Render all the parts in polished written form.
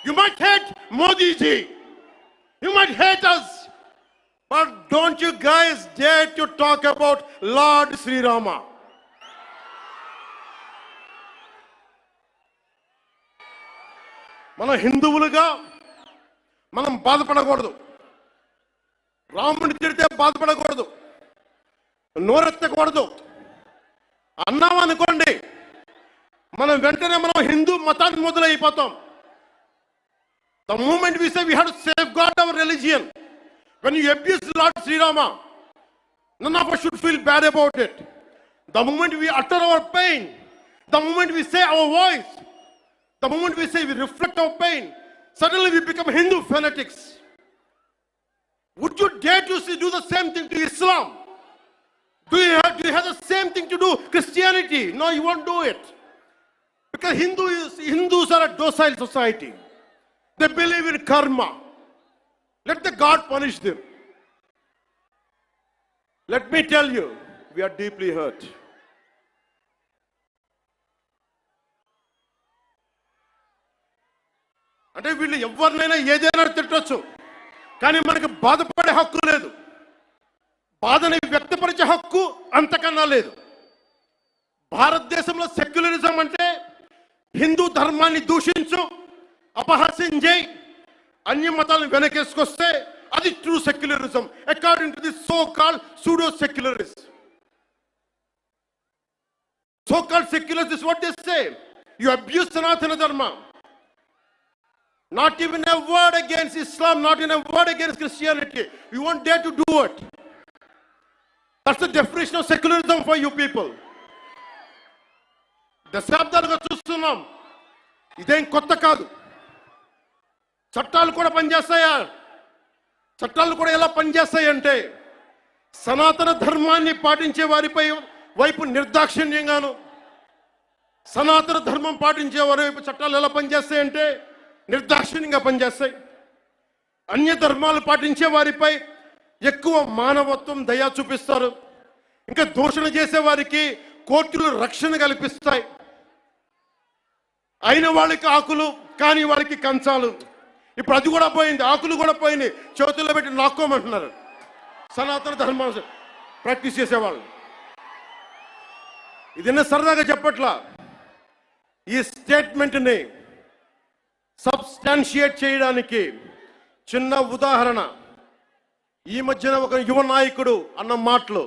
You might hate Modi ji. You might hate us. But don't you guys dare to talk about Lord Sri Rama. మన హిందువులుగా మనం బాధపడకూడదు. రాముడిని తిడితే బాధపడకూడదు, నోరెత్తకూడదు. అన్నాం అనుకోండి, మనం వెంటనే మనం హిందూ మతాన్ని మొదలైపోతాం. The moment we say we have to safeguard our religion, when you abuse Lord Sri Rama, none of us should feel bad about it. The moment we utter our pain, the moment we say our voice, the moment we say we reflect our pain, suddenly we become Hindu fanatics. Would you dare to do the same thing to Islam? Do you have the same thing to do Christianity? No, you won't do it. Because Hindus are a docile society. They believe in karma. Let the God punish them. Let me tell you, we are deeply hurt. అంటే వీళ్ళు ఎవరినైనా ఏదైనా తిట్టొచ్చు, కానీ మనకు బాధపడే హక్కు లేదు. బాధని వ్యక్తపరిచే హక్కు అంతకన్నా లేదు. భారతదేశంలో సెక్యులరిజం అంటే హిందూ ధర్మాన్ని దూషించు, అపహాస్యం, అన్య మతాలను వెనకేసుకొస్తే అది true secularism according to the so called pseudo secularist. So called secularists, this is what they say. You abuse Sanatana Dharma. Not even a word against Islam, not even a word against Christianity. You won't dare to do it. That's the definition of secularism for you people. దశాబ్దాలుగా చూస్తున్నాం, ఇదేం కొత్త కాదు. చట్టాలు కూడా పనిచేస్తాయా? చట్టాలు కూడా ఎలా పనిచేస్తాయంటే సనాతన ధర్మాన్ని పాటించే వారిపై వైపు నిర్దాక్షిణ్యంగాను, సనాతన ధర్మం పాటించే వారి వైపు చట్టాలు ఎలా పనిచేస్తాయంటే నిర్దాక్షిణ్యంగా పనిచేస్తాయి. అన్య ధర్మాలు పాటించే వారిపై ఎక్కువ మానవత్వం, దయ చూపిస్తారు. ఇంకా దూషణ చేసే వారికి కోర్టులు రక్షణ కల్పిస్తాయి. అయిన వాళ్ళకి ఆకులు, కాని వాళ్ళకి కంచాలు. ఇప్పుడు అది కూడా పోయింది, ఆకులు కూడా పోయింది, చేతుల్లో పెట్టి నాక్కోమంటున్నారు సనాతన ధర్మాన్ని ప్రాక్టీస్ చేసేవాళ్ళు. ఇదన్నా సరదాగా చెప్పట్లా. ఈ స్టేట్మెంట్ని సబ్స్టాన్షియేట్ చేయడానికి చిన్న ఉదాహరణ. ఈ మధ్యన ఒక యువ నాయకుడు అన్న మాటలు,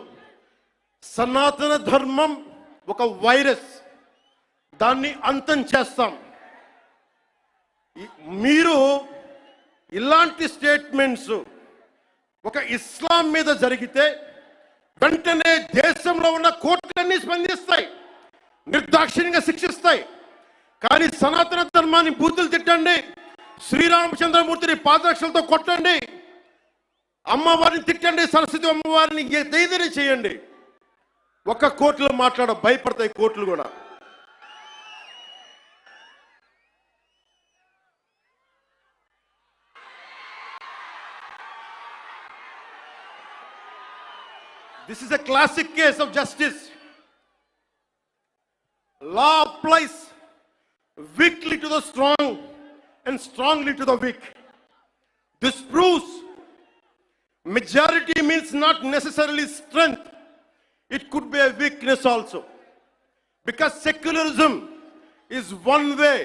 సనాతన ధర్మం ఒక వైరస్, దాన్ని అంతం చేస్తాం. మీరు ఇలాంటి స్టేట్మెంట్స్ ఒక ఇస్లాం మీద జరిగితే వెంటనే దేశంలో ఉన్న కోర్టులన్నీ స్పందిస్తాయి, నిర్దాక్షిణ్యంగా శిక్షిస్తాయి. కానీ సనాతన ధర్మాన్ని బూతులు తిట్టండి, శ్రీరామచంద్రమూర్తిని పాదరక్షలతో కొట్టండి, అమ్మవారిని తిట్టండి, సరస్వతి అమ్మవారిని ఏదైనా చేయండి, ఒక కోర్టులో మాట్లాడ భయపడతాయి కోర్టులు కూడా. This is a classic case of justice. Law applies weakly to the strong and strongly to the weak. This proves majority means not necessarily strength. It could be a weakness also. Because secularism is one way